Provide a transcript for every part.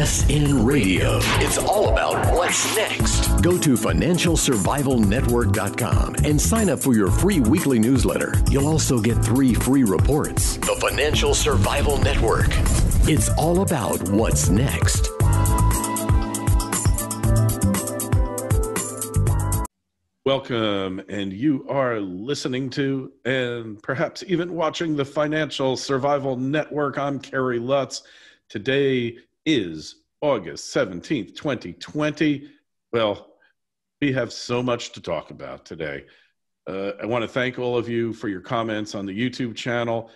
SN Radio. It's all about what's next. Go to financialsurvivalnetwork.com and sign up for your free weekly newsletter. You'll also get 3 free reports. The Financial Survival Network. It's all about what's next. Welcome, and you are listening to and perhaps even watching the Financial Survival Network. I'm Kerry Lutz. Today is August 17th, 2020. Well, we have so much to talk about today. I want to thank all of you for your comments on the YouTube channel.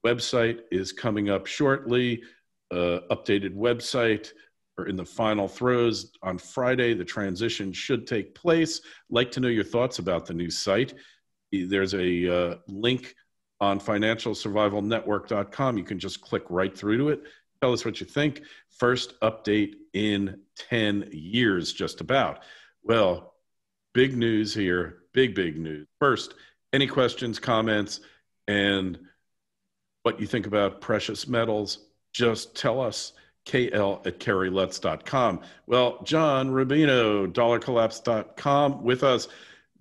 Website is coming up shortly. Updated website. We're in the final throes. On Friday, the transition should take place. Like to know your thoughts about the new site. There's a link on financialsurvivalnetwork.com. You can just click right through to it. Tell us what you think. First update in 10 years, just about. Well, big news here. Big news. First, any questions, comments, and what you think about precious metals, just tell us. KL@kerrylutz.com. Well, John Rubino, dollarcollapse.com with us.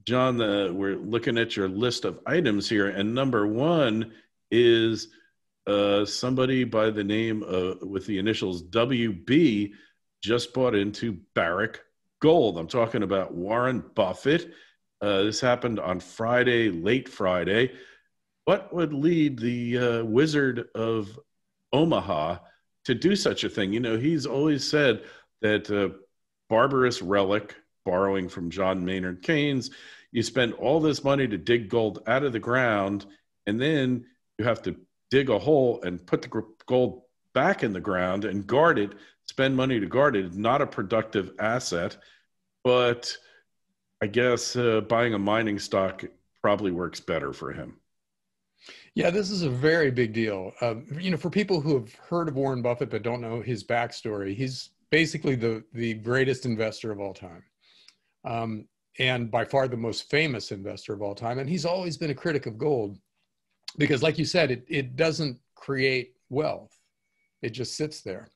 John, we're looking at your list of items here, and number one is somebody by the name with the initials WB just bought into Barrick Gold. I'm talking about Warren Buffett. This happened on Friday, late Friday. What would lead the Wizard of Omaha to do such a thing? You know, he's always said that barbarous relic, borrowing from John Maynard Keynes, you spend all this money to dig gold out of the ground, and then you have to dig a hole and put the gold back in the ground and guard it, spend money to guard it. Not a productive asset, but I guess buying a mining stock probably works better for him. Yeah, this is a very big deal. You know, for people who have heard of Warren Buffett but don't know his backstory, he's basically the greatest investor of all time, and by far the most famous investor of all time. And he's always been a critic of gold because, like you said, it doesn't create wealth. It just sits there,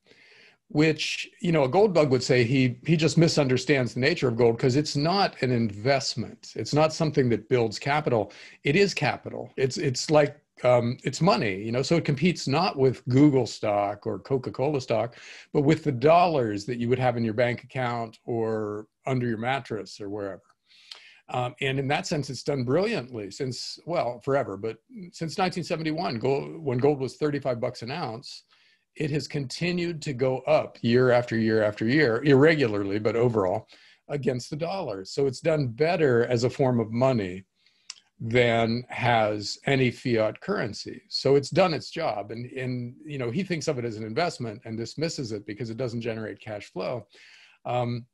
which, you know, a gold bug would say he just misunderstands the nature of gold because it's not an investment. It's not something that builds capital. It is capital. It's like it's money, you know, so it competes not with Google stock or Coca-Cola stock, but with the dollars that you would have in your bank account or under your mattress or wherever. And in that sense, it's done brilliantly since, well, forever, but since 1971, when gold was 35 bucks an ounce, it has continued to go up year after year after year, irregularly, but overall, against the dollar. So it's done better as a form of money than has any fiat currency. So it's done its job. And you know, he thinks of it as an investment and dismisses it because it doesn't generate cash flow. And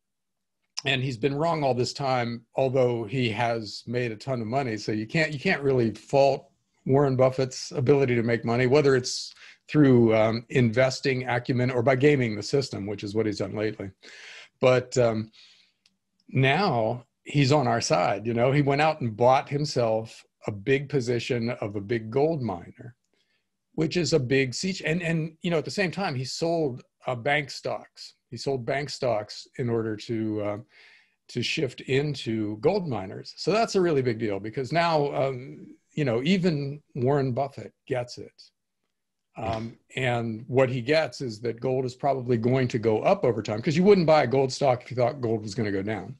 he's been wrong all this time, although he has made a ton of money. So you can't really fault Warren Buffett's ability to make money, whether it's through investing acumen or by gaming the system, which is what he's done lately. But now he's on our side. You know, he went out and bought himself a big position of a big gold miner, which is a big siege. And you know, at the same time, he sold bank stocks. He sold bank stocks in order to shift into gold miners. So that's a really big deal because now, you know, even Warren Buffett gets it. And what he gets is that gold is probably going to go up over time because you wouldn't buy a gold stock if you thought gold was going to go down.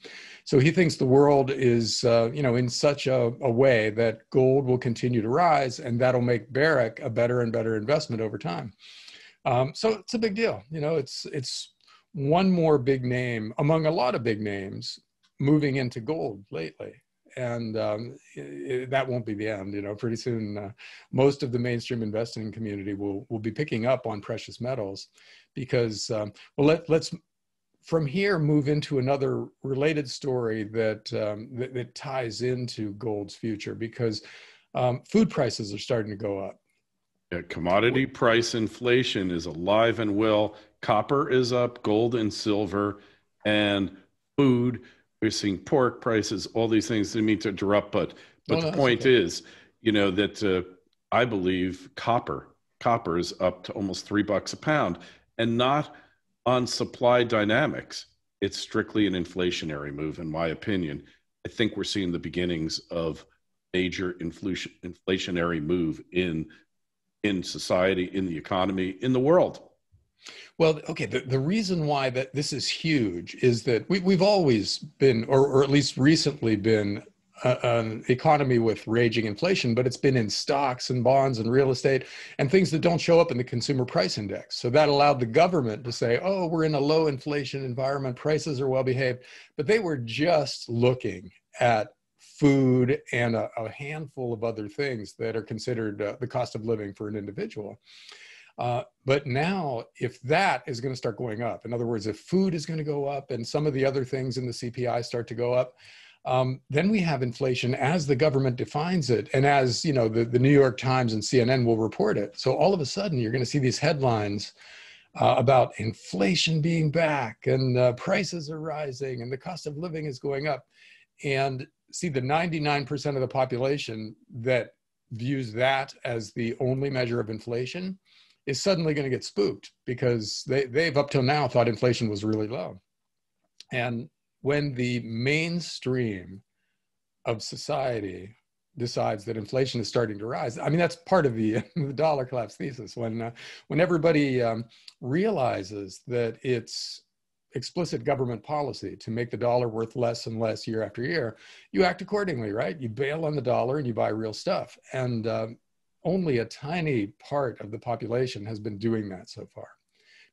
So he thinks the world is, you know, in such a way that gold will continue to rise, and that'll make Barrick a better and better investment over time. So it's a big deal. You know, it's one more big name among a lot of big names moving into gold lately. And that won't be the end. You know, pretty soon, most of the mainstream investing community will be picking up on precious metals because, well, let's from here move into another related story that ties into gold's future because food prices are starting to go up. Yeah, commodity price inflation is alive and well. Copper is up, gold and silver, and food. We're seeing pork prices, all these things. Didn't mean to interrupt, but the point is, you know, that I believe copper is up to almost $3 a pound, and not on supply dynamics, it's strictly an inflationary move, in my opinion. I think we're seeing the beginnings of major inflationary move in society, in the economy, in the world. Well, okay, the reason why that this is huge is that we've always been, or at least recently been, an economy with raging inflation, but it's been in stocks and bonds and real estate and things that don't show up in the consumer price index. So that allowed the government to say, oh, we're in a low inflation environment, prices are well behaved, but they were just looking at food and a handful of other things that are considered the cost of living for an individual. But now, if that is going to start going up, in other words, if food is going to go up and some of the other things in the CPI start to go up, then we have inflation as the government defines it, and as the New York Times and CNN will report it. So all of a sudden, you're going to see these headlines about inflation being back, and prices are rising, and the cost of living is going up. And see, the 99% of the population that views that as the only measure of inflation is suddenly going to get spooked, because they've up till now thought inflation was really low. And when the mainstream of society decides that inflation is starting to rise, I mean, that's part of the dollar collapse thesis. When everybody realizes that it's explicit government policy to make the dollar worth less and less year after year, you act accordingly, right? You bail on the dollar and you buy real stuff. And only a tiny part of the population has been doing that so far,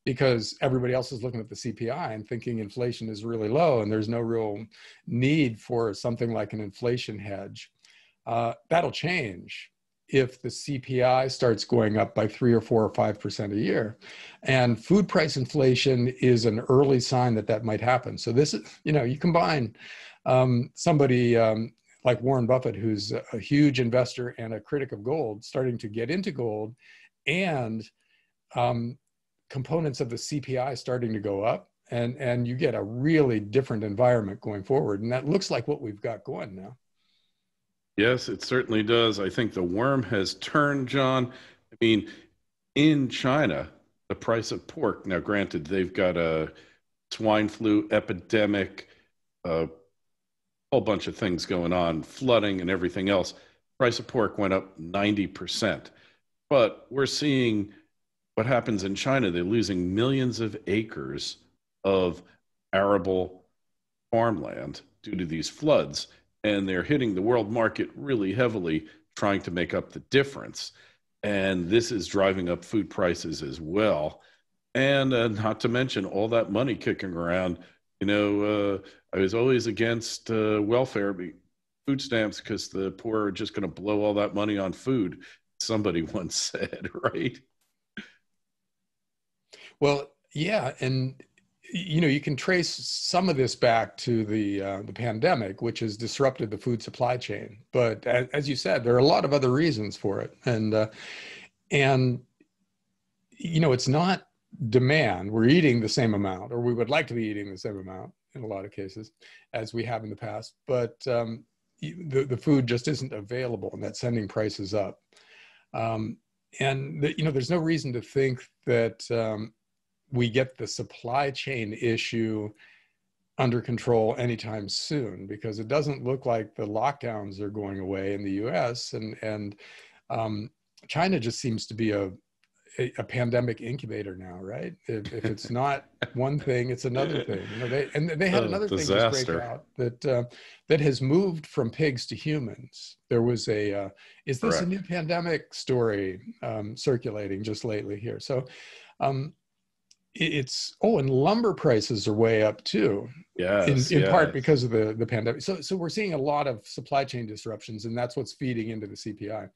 because everybody else is looking at the CPI and thinking inflation is really low and there's no real need for something like an inflation hedge. That'll change if the CPI starts going up by 3 or 4 or 5% a year. And food price inflation is an early sign that that might happen. So this is, you combine somebody like Warren Buffett, who's a huge investor and a critic of gold, starting to get into gold, and components of the CPI starting to go up, and you get a really different environment going forward. And that looks like what we've got going now. Yes, it certainly does. I think the worm has turned, John. I mean, in China, the price of pork, now granted, they've got a swine flu epidemic, a whole bunch of things going on, flooding and everything else. Price of pork went up 90%. But we're seeing what happens in China. They're losing millions of acres of arable farmland due to these floods, and they're hitting the world market really heavily, trying to make up the difference. And this is driving up food prices as well. And not to mention all that money kicking around. I was always against welfare, food stamps, because the poor are just going to blow all that money on food. Somebody once said, right? Well, yeah, and you can trace some of this back to the pandemic, which has disrupted the food supply chain. But as you said, there are a lot of other reasons for it, and it's not demand. We're eating the same amount, or we would like to be eating the same amount in a lot of cases, as we have in the past. But the food just isn't available, and that's sending prices up. There's no reason to think that we get the supply chain issue under control anytime soon, because it doesn't look like the lockdowns are going away in the U.S. and China just seems to be a pandemic incubator now, right? If it's not one thing, it's another thing. They had another thing just break out that has moved from pigs to humans. There was is this Correct. A new pandemic story circulating just lately here? So and lumber prices are way up too. Yes, in part because of the pandemic. So we're seeing a lot of supply chain disruptions, and that's what's feeding into the CPI.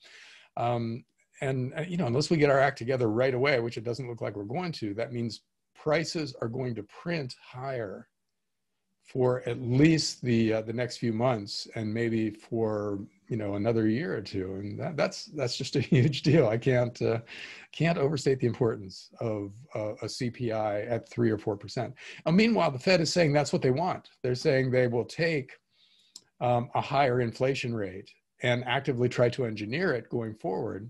Unless we get our act together right away, which it doesn't look like we're going to, that means prices are going to print higher for at least the next few months, and maybe for another year or two, and that's just a huge deal. I can't overstate the importance of a CPI at 3 or 4%. Meanwhile, the Fed is saying that's what they want. They're saying they will take a higher inflation rate and actively try to engineer it going forward.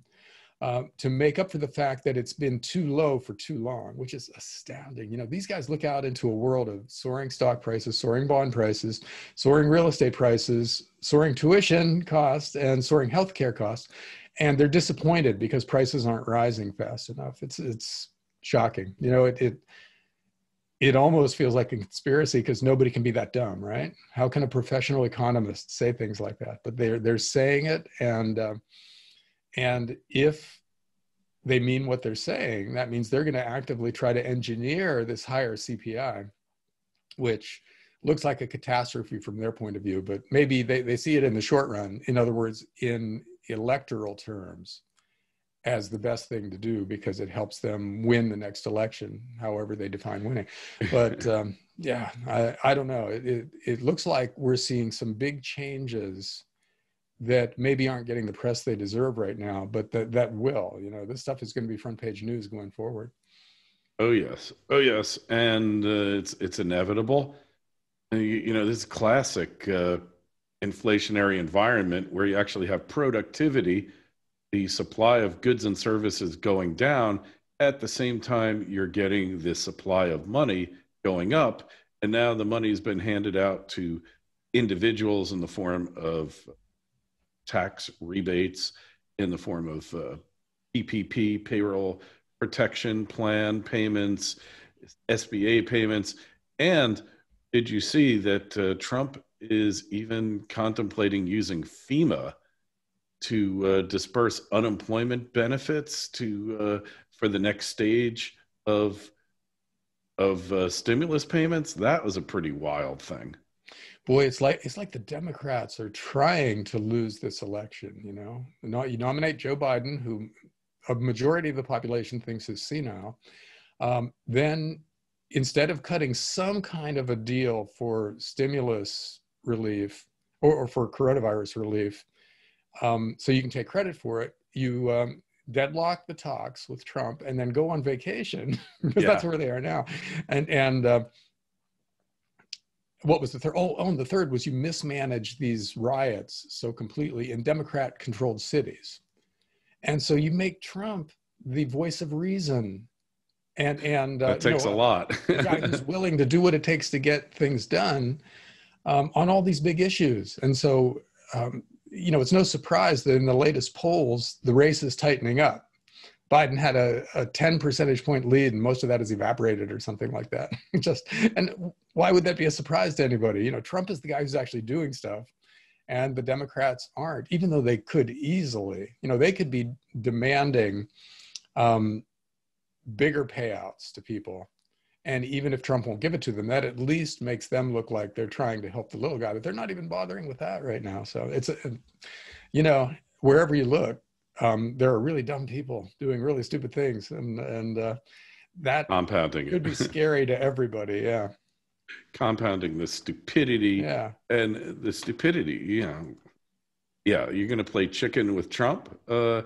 to make up for the fact that it's been too low for too long, which is astounding. You know, these guys look out into a world of soaring stock prices, soaring bond prices, soaring real estate prices, soaring tuition costs, and soaring healthcare costs, and they're disappointed because prices aren't rising fast enough. It's shocking. You know, it almost feels like a conspiracy because nobody can be that dumb, right? How can a professional economist say things like that? But they're saying it, and if they mean what they're saying, that means they're going to actively try to engineer this higher CPI, which looks like a catastrophe from their point of view, but maybe they see it in the short run. In other words, in electoral terms, as the best thing to do because it helps them win the next election, however they define winning. But yeah, I don't know. It looks like we're seeing some big changes that maybe aren't getting the press they deserve right now, but that will. You know, this stuff is going to be front page news going forward. Oh yes, and it's inevitable. You know, this classic inflationary environment where you actually have productivity, the supply of goods and services going down, at the same time you're getting the supply of money going up, and now the money's been handed out to individuals in the form of tax rebates, in the form of PPP, payroll protection plan payments, SBA payments. And did you see that Trump is even contemplating using FEMA to disperse unemployment benefits for the next stage of stimulus payments? That was a pretty wild thing. Boy, it's like the Democrats are trying to lose this election. You know, you nominate Joe Biden, who a majority of the population thinks is senile. Then instead of cutting some kind of a deal for stimulus relief or for coronavirus relief, so you can take credit for it, you deadlock the talks with Trump and then go on vacation because that's where they are now. And what was the third? And the third was you mismanaged these riots so completely in Democrat-controlled cities. And so you make Trump the voice of reason. And that takes a lot. A guy who's willing to do what it takes to get things done on all these big issues. And so, you know, it's no surprise that in the latest polls, the race is tightening up. Biden had a 10 percentage point lead, and most of that has evaporated or something like that. And why would that be a surprise to anybody? You know, Trump is the guy who's actually doing stuff, and the Democrats aren't, even though they could easily. You know, they could be demanding bigger payouts to people. And even if Trump won't give it to them, that at least makes them look like they're trying to help the little guy, but they're not even bothering with that right now. So it's, you know, wherever you look, there are really dumb people doing really stupid things, and that compounding could be scary to everybody. Yeah, compounding the stupidity. Yeah, and the stupidity. Yeah, you're going to play chicken with Trump. You're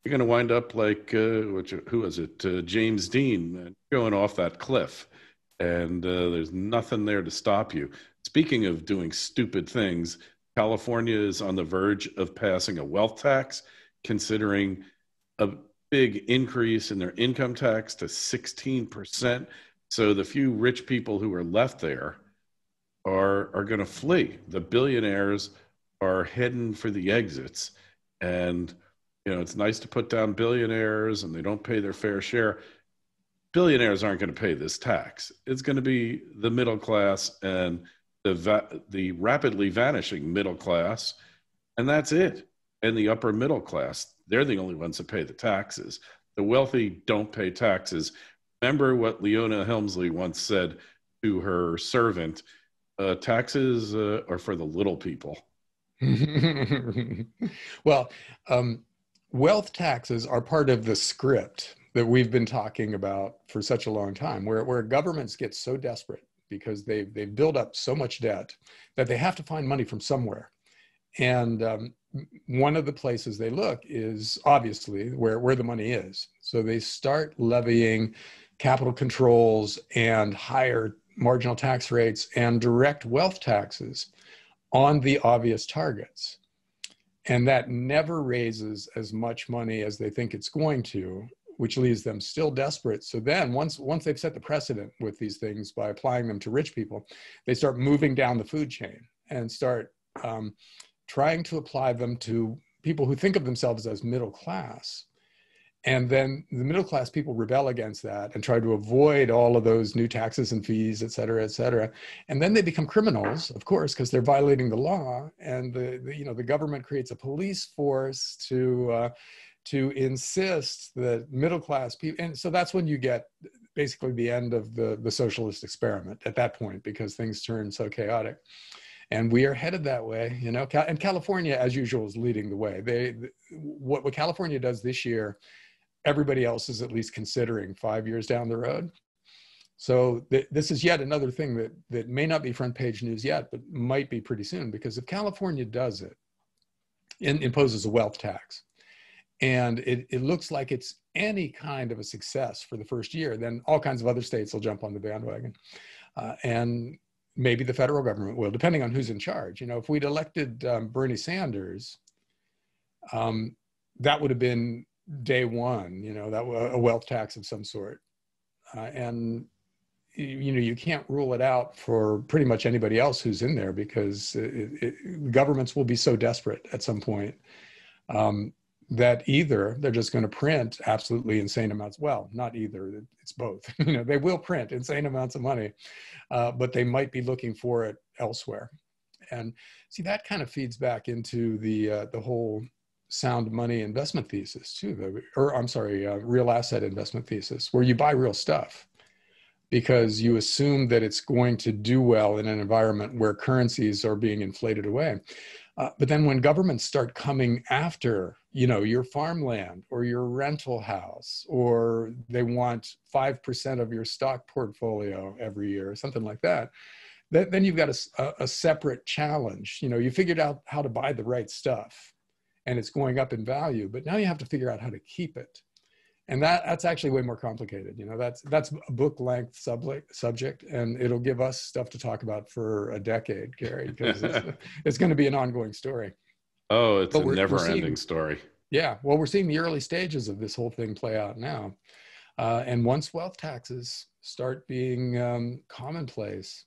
going to wind up like who was it? James Dean going off that cliff, and there's nothing there to stop you. Speaking of doing stupid things, California is on the verge of passing a wealth tax, considering a big increase in their income tax to 16%. So the few rich people who are left there are going to flee. The billionaires are heading for the exits. And, you know, it's nice to put down billionaires and they don't pay their fair share. Billionaires aren't going to pay this tax. It's going to be the middle class and the rapidly vanishing middle class. And that's it. And the upper middle class, they're the only ones that pay the taxes. The wealthy don't pay taxes. Remember what Leona Helmsley once said to her servant, taxes are for the little people. Well, wealth taxes are part of the script that we've been talking about for such a long time, where governments get so desperate because they've built up so much debt that they have to find money from somewhere. And one of the places they look is obviously where the money is. So they start levying capital controls and higher marginal tax rates and direct wealth taxes on the obvious targets. And that never raises as much money as they think it's going to, which leaves them still desperate. So then once they've set the precedent with these things by applying them to rich people, they start moving down the food chain and start trying to apply them to people who think of themselves as middle class. And then the middle class people rebel against that and try to avoid all of those new taxes and fees, et cetera, et cetera. And then they become criminals, of course, because they're violating the law. And the government creates a police force to insist that middle class people. And so that's when you get basically the end of the socialist experiment at that point, because things turn so chaotic. And we are headed that way, you know. And California, as usual, is leading the way. What California does this year, everybody else is at least considering 5 years down the road. So this is yet another thing that may not be front page news yet, but might be pretty soon, because if California does it, imposes a wealth tax, and it looks like it's any kind of a success for the first year, then all kinds of other states will jump on the bandwagon. And maybe the federal government will, depending on who's in charge. You know, if we'd elected Bernie Sanders, that would have been day one, you know, that a wealth tax of some sort. And, you know, you can't rule it out for pretty much anybody else who's in there, because governments will be so desperate at some point that either they're just going to print absolutely insane amounts. Well, not either, it's both. You know, they will print insane amounts of money, but they might be looking for it elsewhere. And see, that kind of feeds back into the whole sound money investment thesis too, real asset investment thesis, where you buy real stuff because you assume that it's going to do well in an environment where currencies are being inflated away. But then when governments start coming after, you know, your farmland or your rental house, or they want 5% of your stock portfolio every year or something like that, then you've got a separate challenge. You know, you figured out how to buy the right stuff, and it's going up in value, but now you have to figure out how to keep it. And that's actually way more complicated. You know, that's a book length subject, and it'll give us stuff to talk about for a decade, Kerry, because it's going to be an ongoing story. Oh, it's a never ending story. Yeah. Well, we're seeing the early stages of this whole thing play out now. And once wealth taxes start being commonplace,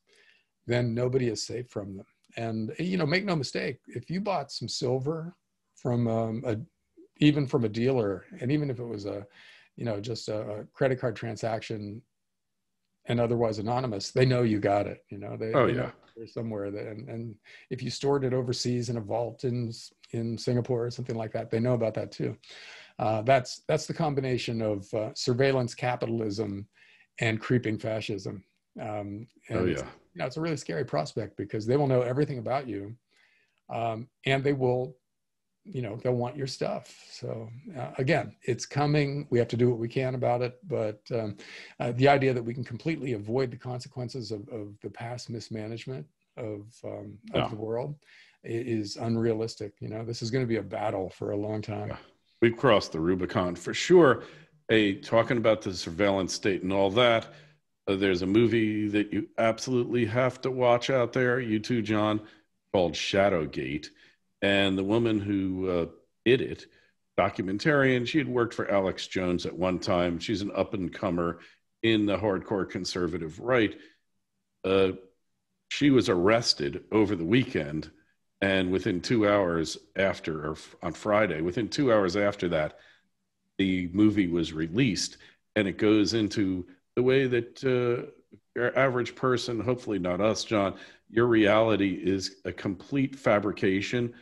then nobody is safe from them. And, you know, make no mistake, if you bought some silver from even from a dealer, and even if it was just a credit card transaction and otherwise anonymous, they know you got it. You know, they know there's somewhere. And if you stored it overseas in a vault in Singapore or something like that, they know about that too. That's the combination of surveillance capitalism and creeping fascism. It's a really scary prospect, because they will know everything about you, and they will, you know, they'll want your stuff. So again, it's coming. We have to do what we can about it. But the idea that we can completely avoid the consequences of the past mismanagement of the world is unrealistic. You know, this is going to be a battle for a long time. Yeah. We've crossed the Rubicon for sure. Talking about the surveillance state and all that, there's a movie that you absolutely have to watch out there, you too, John, called Shadowgate. And the woman who did it, documentarian, she had worked for Alex Jones at one time. She's an up-and-comer in the hardcore conservative right. She was arrested over the weekend, and within 2 hours after, or on Friday, within 2 hours after that, the movie was released. And it goes into the way that your average person, hopefully not us, John, your reality is a complete fabrication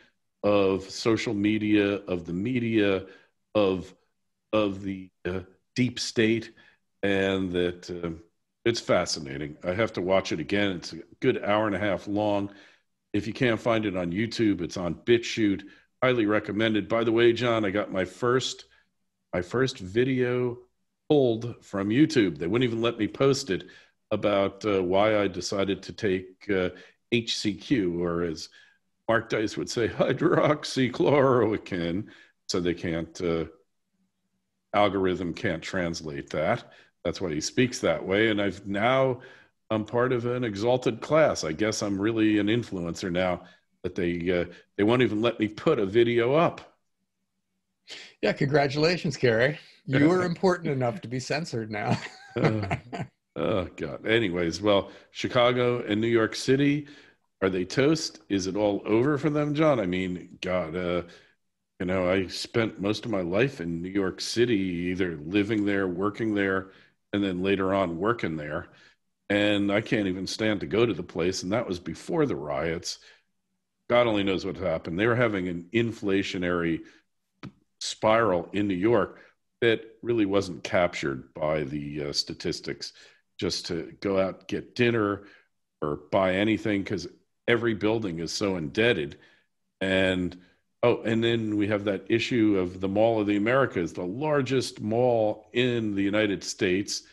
of social media, of the media, of the deep state, and that it's fascinating. I have to watch it again. It's a good hour and a half long. If you can't find it on YouTube, it's on BitChute. Highly recommended. By the way, John, I got my first video pulled from YouTube. They wouldn't even let me post it, about why I decided to take HCQ, or as Mark Dice would say, hydroxychloroquine. So they can't, algorithm can't translate that. That's why he speaks that way. And I'm part of an exalted class. I guess I'm really an influencer now. that they won't even let me put a video up. Yeah, congratulations, Kerry. You are important enough to be censored now. Oh, God. Anyways, well, Chicago and New York City, are they toast? Is it all over for them, John? I mean, God, I spent most of my life in New York City, either living there, working there, and then later on working there. And I can't even stand to go to the place. And that was before the riots. God only knows what happened. They were having an inflationary spiral in New York that really wasn't captured by the statistics. Just to go out, get dinner, or buy anything, because every building is so indebted. And then we have that issue of the Mall of the Americas, the largest mall in the United States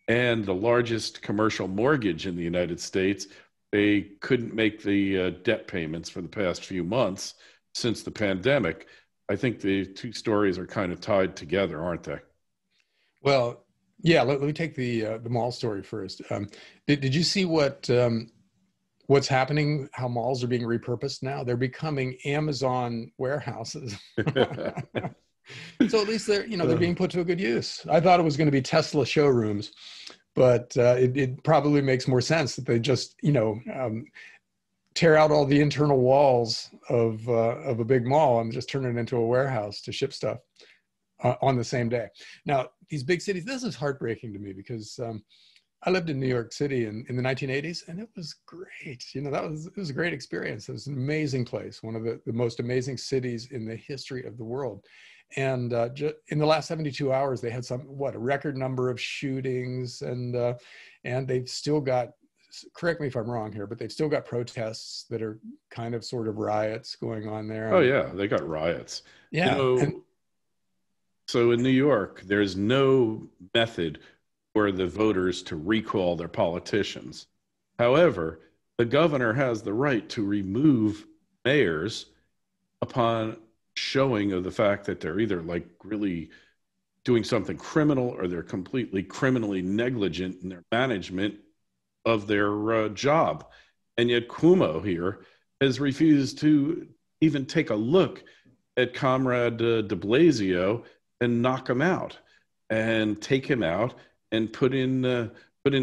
and the largest commercial mortgage in the United States. They couldn't make the debt payments for the past few months since the pandemic. I think the two stories are kind of tied together, aren't they? Well, yeah. Let me take the mall story first. Did you see what's happening? How malls are being repurposed now? They're becoming Amazon warehouses. So at least they're being put to a good use. I thought it was going to be Tesla showrooms, but it probably makes more sense that they just tear out all the internal walls of a big mall and just turn it into a warehouse to ship stuff on the same day. Now, these big cities, this is heartbreaking to me because I lived in New York City in the 1980s, and it was great. It was a great experience. It was an amazing place, one of the most amazing cities in the history of the world. And in the last 72 hours, they had a record number of shootings, and they've still got, correct me if I'm wrong here, but they've still got protests that are kind of sort of riots going on there. Oh yeah, they got riots. Yeah. So in New York, there's no method for the voters to recall their politicians. However, the governor has the right to remove mayors upon showing of the fact that they're either like really doing something criminal or they're completely criminally negligent in their management of their job. And yet Cuomo here has refused to even take a look at Comrade de Blasio and knock him out and take him out and put in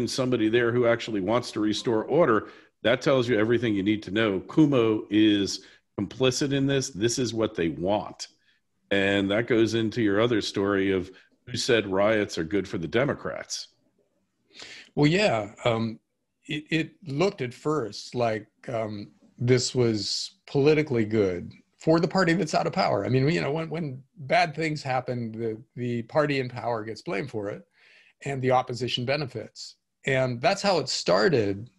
somebody there who actually wants to restore order. That tells you everything you need to know. Cuomo is complicit in this. This is what they want. And that goes into your other story of who said riots are good for the Democrats. Well, yeah. It looked at first like this was politically good for the party that's out of power. I mean, when bad things happen, the party in power gets blamed for it, and the opposition benefits. And that's how it started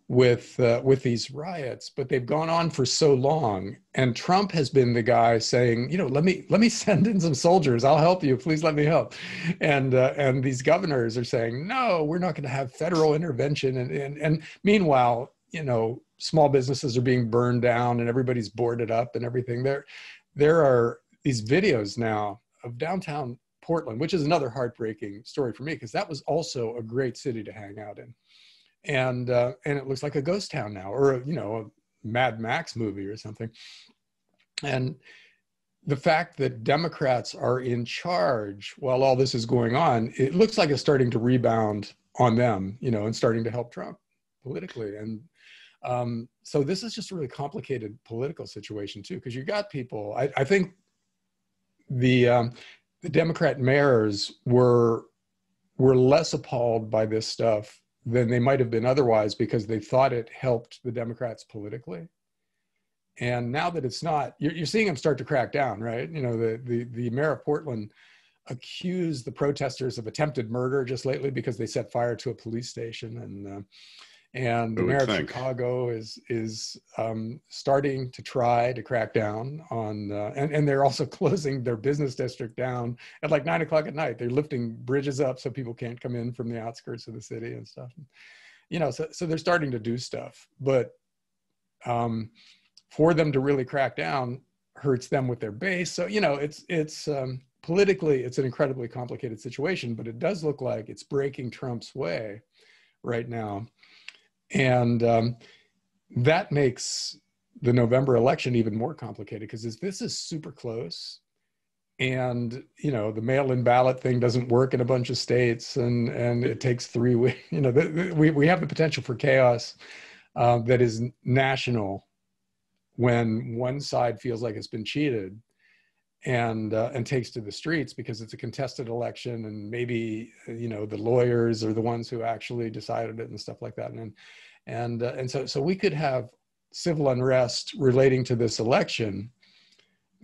with these riots. But they've gone on for so long, and Trump has been the guy saying, let me send in some soldiers. I'll help you. Please let me help. And these governors are saying, no, we're not going to have federal intervention. And meanwhile, small businesses are being burned down and everybody's boarded up and everything. There are these videos now of downtown Portland, which is another heartbreaking story for me, because that was also a great city to hang out in. And it looks like a ghost town now, or a Mad Max movie or something. And the fact that Democrats are in charge while all this is going on, it looks like it's starting to rebound on them, and starting to help Trump politically. And so this is just a really complicated political situation too, because you got people. I think the Democrat mayors were less appalled by this stuff than they might have been otherwise, because they thought it helped the Democrats politically. And now that it's not, you're seeing them start to crack down, right? The mayor of Portland accused the protesters of attempted murder just lately because they set fire to a police station. And the mayor of Chicago is starting to try to crack down on, and they're also closing their business district down at like 9 o'clock at night. They're lifting bridges up so people can't come in from the outskirts of the city and stuff. So they're starting to do stuff, but for them to really crack down hurts them with their base. So, it's politically, it's an incredibly complicated situation, but it does look like it's breaking Trump's way right now. And that makes the November election even more complicated, because this is super close. And, you know, the mail-in ballot thing doesn't work in a bunch of states, and it takes 3 weeks. You know, we have the potential for chaos that is national when one side feels like it's been cheated and takes to the streets because it's a contested election, and maybe, you know, the lawyers are the ones who actually decided it and stuff like that. And so we could have civil unrest relating to this election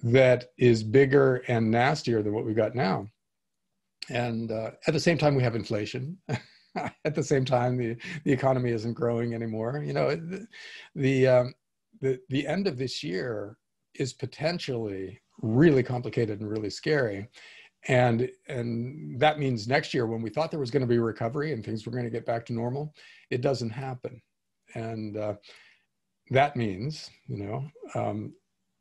that is bigger and nastier than what we've got now. And at the same time, we have inflation. At the same time, the economy isn't growing anymore. You know, the end of this year is potentially really complicated and really scary. And that means next year, when we thought there was going to be a recovery and things were going to get back to normal, it doesn't happen. And that means, you know,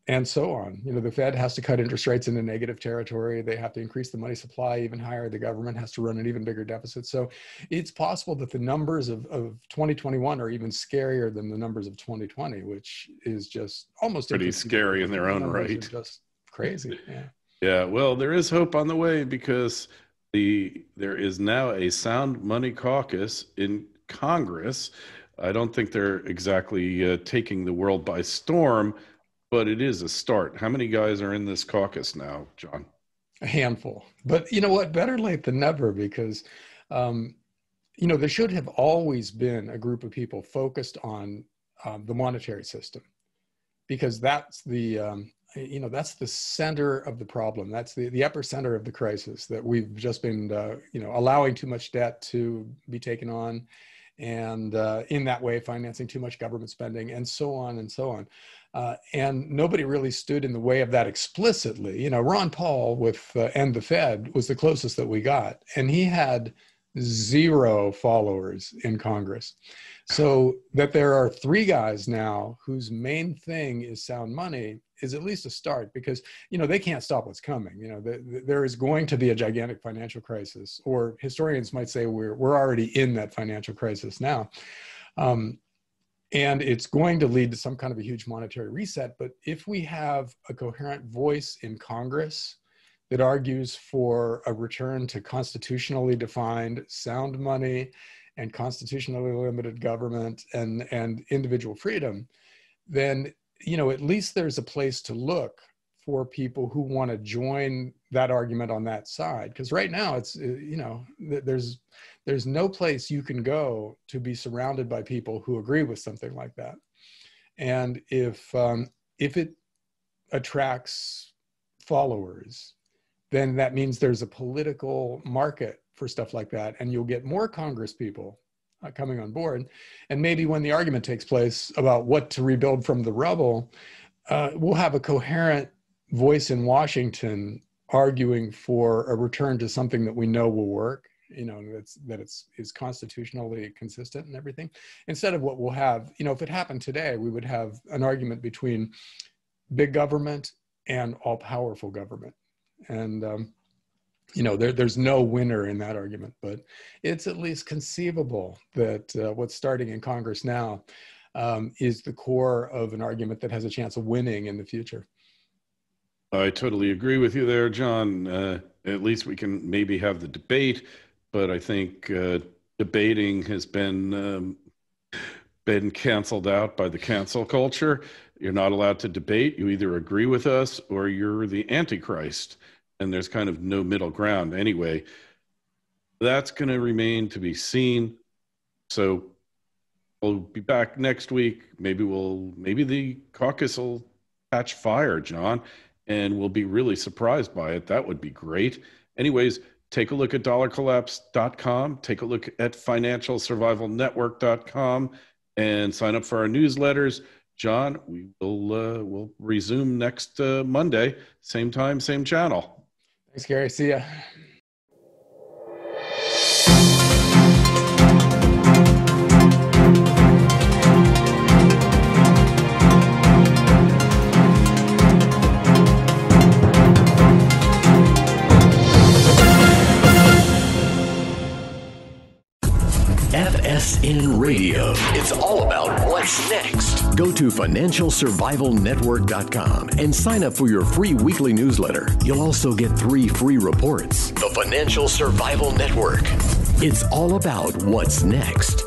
and so on. You know, the Fed has to cut interest rates into negative territory. They have to increase the money supply even higher. The government has to run an even bigger deficit. So it's possible that the numbers of 2021 are even scarier than the numbers of 2020, which is just almost pretty scary in their own right. Just crazy. Yeah. Yeah. Well, there is hope on the way, because there is now a sound money caucus in Congress. I don't think they're exactly taking the world by storm, but it is a start. How many guys are in this caucus now, John? A handful. But you know what? Better late than never, because, you know, there should have always been a group of people focused on the monetary system, because that's the, you know, that's the center of the problem. That's the epicenter of the crisis, that we've just been, you know, allowing too much debt to be taken on, and in that way financing too much government spending, and so on and so on. And nobody really stood in the way of that explicitly. You know, Ron Paul with and the Fed was the closest that we got, and he had 0 followers in Congress. So that there are 3 guys now whose main thing is sound money is at least a start, because, you know, they can't stop what's coming. You know, there is going to be a gigantic financial crisis, or historians might say we're already in that financial crisis now. And it's going to lead to some kind of a huge monetary reset. But if we have a coherent voice in Congress that argues for a return to constitutionally defined sound money and constitutionally limited government and individual freedom, then, you know, at least there's a place to look for people who want to join that argument on that side. Because right now it's, you know, there's no place you can go to be surrounded by people who agree with something like that. And if it attracts followers, then that means there's a political market for stuff like that, and you'll get more Congress people coming on board. And maybe when the argument takes place about what to rebuild from the rubble, we'll have a coherent voice in Washington arguing for a return to something that we know will work, you know, that is constitutionally consistent and everything, instead of what we'll have. You know, if it happened today, we would have an argument between big government and all-powerful government. And, you know, there's no winner in that argument, but it's at least conceivable that what's starting in Congress now is the core of an argument that has a chance of winning in the future. I totally agree with you there, John. At least we can maybe have the debate, but I think debating has been canceled out by the cancel culture. You're not allowed to debate. You either agree with us or you're the Antichrist, and there's kind of no middle ground. Anyway, that's going to remain to be seen. So we'll be back next week. Maybe the caucus will catch fire, John, and we'll be really surprised by it. That would be great. Anyways, take a look at dollarcollapse.com. Take a look at financialsurvivalnetwork.com and sign up for our newsletters. John, we will we'll resume next Monday, same time, same channel. Thanks, Kerry. See ya. FSN Radio. It's all about what's next. Go to financialsurvivalnetwork.com and sign up for your free weekly newsletter. You'll also get 3 free reports. The Financial Survival Network. It's all about what's next.